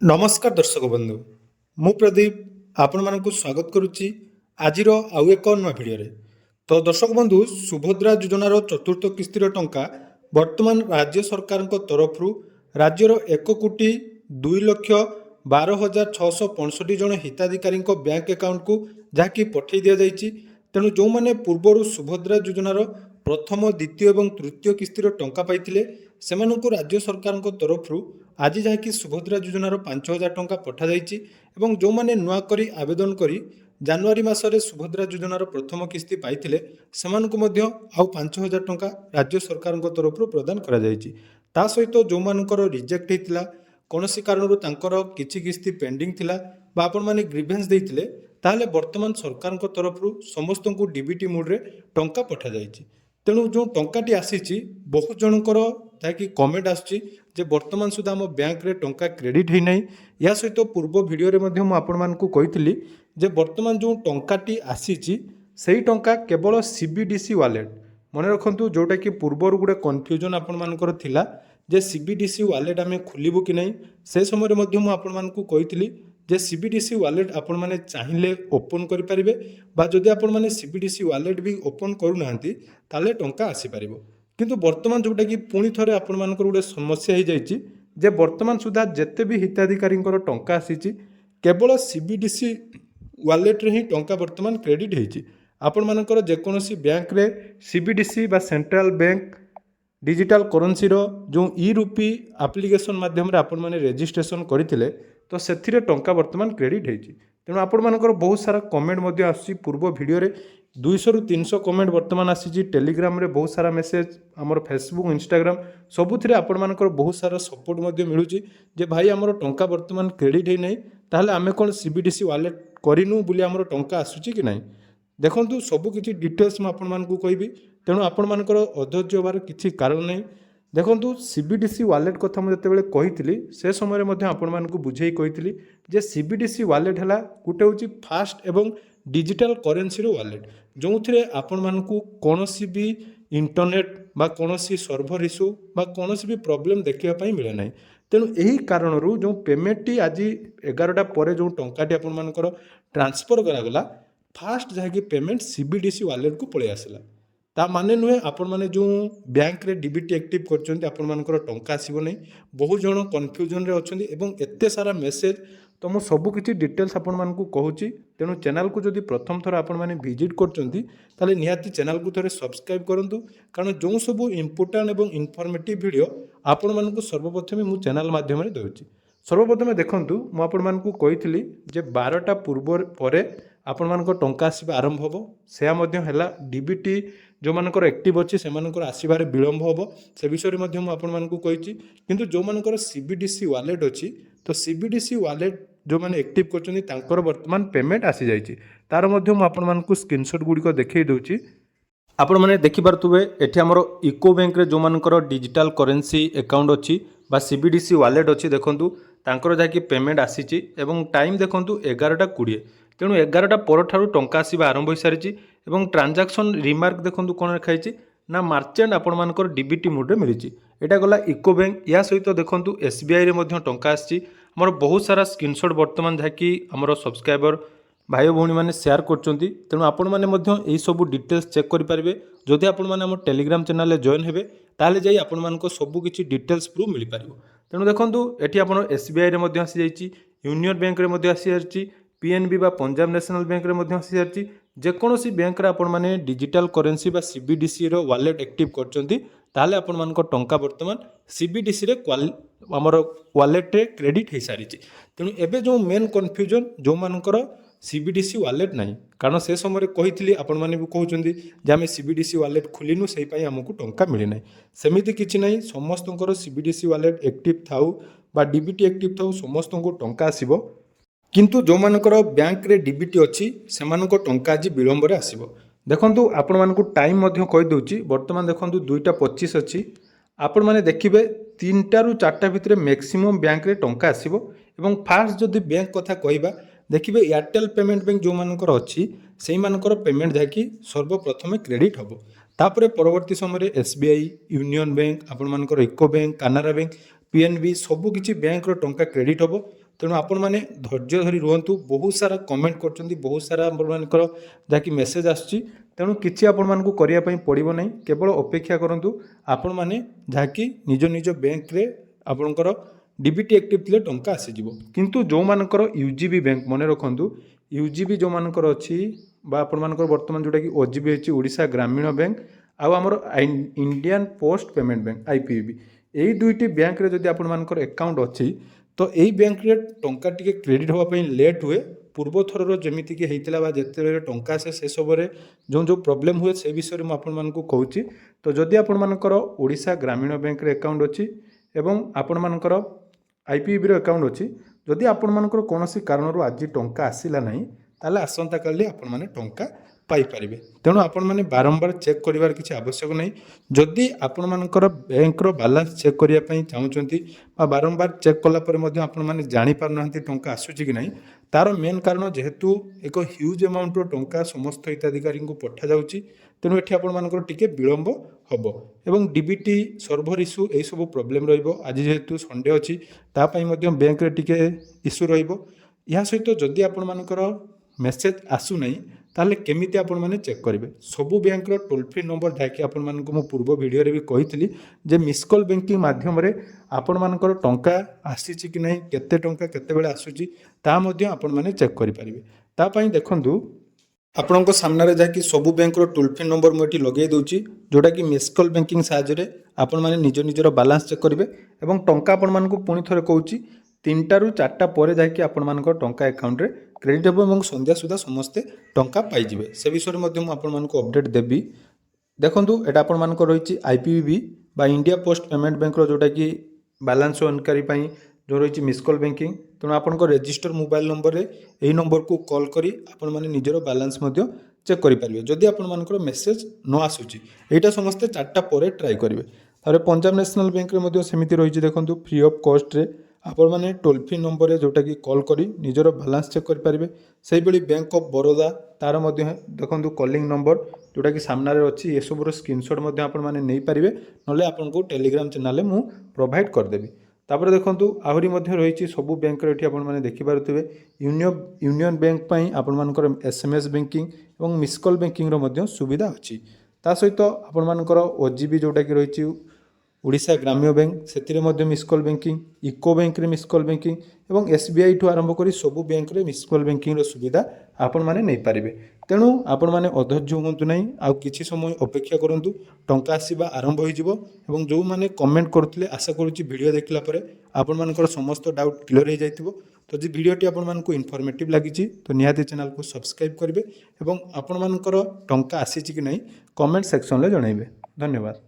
नमस्कार दर्शक बंधु मु प्रदीप आपण मानक स्वागत करुच्ची आज आउ एक नया भिडियो तो दर्शक बंधु सुभद्रा योजनार चतुर्थ किस्तिर टंका वर्तमान राज्य सरकार तरफ राज्यर 1,02,12,665 जन हिताधिकारी बैंक अकाउंट को जहाँकि पठे दि जाइए। तेणु जो मैंने पूर्वर सुभद्रा योजनार प्रथम द्वितीय और तृतीय किस्तिर टंका पाइथिले सेमानंकु राज्य सरकार तरफ आज जहाँकि सुभद्रा योजनार 5,000 टंका पठा जाइए और जो मैंने नुआ करी आवेदन करी जानुआरी मासरे सुभद्रा योजनार प्रथम किस्ती पाइथिले सेमानंकु मध्य आउ 5,000 टंका राज्य सरकार तरफ प्रदान करा जाइए। ता सहित जो मानकर रिजेक्ट होता कौनसी कारणरू तांकर किछि किस्ती पेंडिंग थिला बा आपण माने ग्रीवेंस देइथिले ताहले वर्तमान सरकार तरफ समस्त को डीबीटी मोड रे टंका पठा जाइए। तेणु जो टंकाटी आसी बहुत जनकर जहाँकि कमेंट आसुची जे वर्तमान सुधा आम बैंक रे टंका क्रेडिट है नहीं। या सहित पूर्व भिडियो रे मध्य आपण मानकु कहिथिली जे वर्तमान जो टंकाटी आसी सेही टंका केवल सीबीडीसी वालेट मन रखंतु जोटा कि पूर्वर गोटे कन्फ्यूजन आपण मानकर थिला जे सीबीडीसी वालेट आमे खुलिबु कि नहीं। से समय मध्य मु आपण मानकु कहिथिली जे सीबीडीसी वालेट आपण माने चाहिए ओपन करि परिबे बा जदि आपण माने सीबीडीसी वालेट भी ओपन करू नाहंती ताले टंका आसी परिबो। किंतु वर्तमान जोटा कि पुणी थरे आपण मानकर गोटे समस्या हो जाइए जे वर्तमान सुधा जेते भी हिताधिकारी टंका आसी केवल सीबीडीसी वालेट रे ही टंका वर्तमान क्रेडिट होइछि। आपण मानकर जेकोसी बैंक रे सीबीडीसी बा सेंट्रल बैंक डिजिटल करेन्सी जो ई रूपी आप्लिकेसन माध्यम आपण माने रेजिस्ट्रेशन करथिले तो सेथिरे टंका वर्तमान क्रेडिट होइछि। तेणु आपण मानकर बहुत सारा कमेंट मध्य आसी पूर्व भिडियो रे 200 रु 300 कमेंट वर्तमान आसी टेलीग्राम रे बहुत सारा मेसेज आमर फेसबुक इंस्टाग्राम सबुथिरे आपण मानकर बहुत सारा सपोर्ट मध्य मिलुछि जे भाई आमर टंका वर्तमान क्रेडिट है नहीं ताहले आमे कोन सीबीडीसी वालेट करिनु बुली आमर टंका आसुछि कि नहीं। देखंतु सबु किछि डिटेल्स म आपण मानकु कहबी तेणु आपण मानकर अधैर्य होबार किछि कारण नहीं। देखंतु सीबीडीसी वालेट कथा मु जतेबेले कहिथिली से समय मध्ये आपण मानकु बुझेई कहिथिली जे सीबीडीसी वालेट हला गुटे होछि फास्ट एवं डिजिटल करेन्सी रो वालेट जोथिरे आपण मानकु कोनोसी भी इंटरनेट बा कोनोसी सर्वर इशू बा कोनोसी भी प्रॉब्लम देखिया पई मिले नाही। तेणु यही कारणरू जो पेमेंटटी आज 11टा पर जो टंकाटी आपण मानकर ट्रांसफर करागला फास्ट जहाँकि पेमेंट सीबीडीसी वालेट को पलि आसला। ता माने नुहे आपण माने जो बैंक रे डीबीटी एक्टिव करछन्ती आपण मानकर टंका आसीबो नै। बहुत जण कन्फ्यूजन रे अछन्ती एवं एते सारा मेसेज तो मु सब किछि डिटेल्स आपण मानकु कहूची। तेणु चैनल को जदि प्रथम थर आपण माने विजिट करछन्ती ताले निहाती चैनल को थरे सब्सक्राइब करंतु कारण जो सब इंपोर्टेंट एवं इनफॉर्मेटिव वीडियो आपण मानकु सर्वप्रथम मु चैनल माध्यम रे देउची। सर्वप्रथम देखंतु मु आपण मानकु कहिथिली जे 12टा पूर्व परे आपण मानकर टंका आसीबा आरंभ होबो सेया मध्य हैला डीबीटी जो मानकर एक्टिव अछि से मानकर आसीबारे विलंब होबो से विषय रे मध्य मु आपण मानकु कहिछि। किंतु जो मानकर सीबीडीसी वालेट अछि तो सीबीडीसी वालेट जो माने एक्टिव करछन्ती तांकर वर्तमान पेमेंट आसी जाइछि तार मध्य मु आपण मानकु स्क्रीनशॉट गुडी को देखै दउछि। आपण माने देखि पारतुबे एठी हमरो इको बैंक रे जो मानकर डिजिटल करेन्सी अकाउंट अछि बा सीबीडीसी वालेट अछि देखंतु तांकर जाकी पेमेंट आसीछि एवं टाइम देखंतु 11:20 तेणु 11टा पर ठारू टंका आसीबा आरंभ हो सारिछि एवं ट्रांजैक्शन रिमार्क देखंतु कोन रखाइछि ना मार्चेंट आपण मानकर डीबीटी मोड रे मिलिछि। एटा गला इको बैंक या सहित देखंतु एसबीआई रे मध्य टंका आछि। हमर बहुत सारा स्क्रीनशॉट वर्तमान जाकी हमर सब्सक्राइबर भाई भौणी माने शेयर करछन्ती तेणु आपण माने मध्य एई सब डिटेल्स चेक करि पारबे। जदि आपण माने हमर टेलीग्राम चैनल रे जॉइन हेबे ताले जाई आपण मानको सब किछि डिटेल्स प्रूफ मिलि पारिबो। तेणु देखंतु एठी आपण एसबीआई रे मध्य आसी जाइछि यूनियन बैंक रे मध्य आसी जाइछि पीएनबी बा पंजाब नेशनल बैंक रे मध्य आसी जाइछि जेकोसी बैंक रे आपण माने डिजिटल करेन्सी बा सीबीडीसी रो वालेट एक्टिव करछन्ती ताले आपण मानको टंका वर्तमान सीबीडीसी रे हमर वालेट रे क्रेडिट हे सारिछि। तेणु एबे जो मेन कन्फ्यूजन जो मानकर सीबीडीसी वालेट नाही कारण से समय कहिथिली आपण माने भी कहउचंदी जे आमे सीबीडीसी वालेट खुलिनु सेहि पई हमकु टंका मिले नाही। सेमिति किछि नाही समस्तनकर सीबीडीसी वालेट एक्टिव थाउ बा डीबीटी एक्टिव थाउ समस्तनकु टंका आसीबो। किंतु जो मानकर बैंक रे डीबीटी अछि सेमानको टंका आज विलंब रे आसीबो। देखंतु आपण मानकु टाइम मध्य कहि दउची वर्तमान देखंतु 2:25 अछि आपण माने देखिबे 3टा रु 4टा भितरे मैक्सिमम बैंक रे टंका आसीबो एवं फास्ट जदि बैंक कथा कहिबा देखिबे एयरटेल पेमेंट बैंक जो मानकर अछि सेही मानकर पेमेंट जाकी सर्वप्रथमे क्रेडिट हबो तापरे परवर्ती समय एसबीआई यूनियन बैंक आपण मानकर इको बैंक कानारा बैंक पीएनबी सबु किछि बैंक रो टंका क्रेडिट हबो। तेणु आपण मैंने धैर्य धरी रुहतु। बहुत सारा कमेंट कर बहुत सारा आपर जहाँकि मेसेज आसूँ तेणु किसी आपण करने पड़ो ना केवल अपेक्षा करूँ आपण मैंने जहाँकि निज निज बैंक रे आपणकर डीबीटी एक्टिव थे टंका आसीज किंतु जो मानकर यूजीबी बैंक मन रखु यूजीबी जो मानकर अच्छी आपर बर्तमान जोटा कि ओजीबी होची ओडिशा ग्रामीण बैंक आउ आमर Indian post payment bank IPB यही दुईटी बैंक रे जदि आपण मानकर अकाउंट अच्छी तो यही बैंक रे टंका टिके क्रेडिट होगापी लेट हुए पूर्व थरर जमीक होता जिते टंका आसे से सब जो जो प्रोब्लेम हुए से विषय में आपण कहूँ। तो जदि आपण मानकर ओडिशा ग्रामीण बैंक रे अकाउंट अच्छी एवं आपण मानकर आईपीबी अकाउंट अच्छी जदि आपण मानकर कौन कारण आज टंका आसला ना ताले आसंता काली आपण माने टंका पाइपर। तेणु आपण माने बारंबार चेक करिवार किसी आवश्यक नहीं। जदि आपण मानकर बैंक रो बैलेंस चेक करिया पई चाहुचंती बा बारंबार चेक कला परे मध्ये आपण माने जानि पार नाहंती टंका आसुची कि नहीं तार मेन कारण जेहेतु एक ह्यूज अमाउंट रो टंका समस्त हिताधिकारी को पठा जाउची तेणु एठी आपण मानकर टिके विलंब हबो एवं डीबीटी सर्भर इश्यू ए सब प्रॉब्लम रहिबो। आज जेहेतु संडे अछि ता पई मध्ये बैंक रे टिके इश्यू रहिबो। या सहित जदि आपण मानकर मेसेज आसु नहीं ताले केमिति आपण माने चेक करेंगे सबू बैंक टोल फ्री नंबर जहाँकि आपण मानक मु पूर्व वीडियो रे भी कही जे मिस कॉल बैंकिंग माध्यम रे आपण मानकर टंका आसीची कि नहीं केते टंका केते बेले आसुची ता मध्ये आपण माने चेक करि परिबे। ता पई देखंतु आपणको सामने जहाँकि सबू बैंक टोल फ्री नंबर मुझे लगे दूची जोटा कि मिस कॉल बैंकिंग साहाय्य आपण माने निज निजर बैलेंस चेक करेंगे और टंका आपण मानक पुणी थरे कहूँ 3टा ରୁ 4टा पर जाकि आपण मानकर टंका अकाउंट रे क्रेडिट हे और संध्या सुधा समस्ते टंका पाइबे से विषय में आपण मानक अपडेट देवी। देखंतु एटा आपण मानक रही आईपीबी बा इंडिया पोस्ट पेमेंट बैंक जोटा कि बैलेंस जानकारी जो रही मिस कॉल बैंकिंग तेणु आपंक रजिस्टर मोबाइल नंबर रे यही नंबर को कॉल करी आपण माने निजर बैलेंस चेक करेंगे जदि आपण मानकर मेसेज न आसूची एटा समस्ते 4टा पर ट्राई करेंगे। तारे पंजाब नेशनल बैंक रे सेमिति रही देखंतु फ्री ऑफ कॉस्ट रे आपण माने टोल फ्री नंबर जोटा कि कॉल करी निजर बैलेंस चेक करेंगे। से भाई बैंक ऑफ बड़ौदा तार देखो कॉलिंग नंबर जोटा कि सामने अच्छी ये सब स्क्रीनशॉट आपण माने नहीं पारे ना आपको टेलीग्राम चैनल मु प्रोवाइड करदेवी। तापर देखो आहरी रही सबू बैंक मैंने देखिपे यूनियन बैंक आपण मानकर एसएमएस बैंकिंग और मिस कॉल बैंकिंग सुविधा अच्छी। ता सहित आपण मानकर ओजीबी जोटा कि रही ओडिशा ग्राम्य बैंक से मिस कॉल बैंकिंग इको बैंक रे मिस कॉल बैंकिंग और एसबीआई ठू आरंभ कर सबू बैंक रे मिस कॉल बैंकिंग सुविधा आपण माने नहीं पारिबे। तेणु आपण माने अधैर्य हुंतु नहीं आउ किछि समय अपेक्षा करंतु टंका आसीबा आरंभ होई जिवो। एवं जो माने कमेंट करथिले आशा करूची वीडियो देखला परे आपण मानकर समस्त डाउट क्लियर हो जाइतिबो। तो जे वीडियोटी आपण मानकु इनफॉर्मेटिव लागिछि तो निहाती चैनल को सब्सक्राइब करिवे एवं आपण मानकर टंका आसीछि कि नहीं कमेंट सेक्शन ले जणाइबे। धन्यवाद।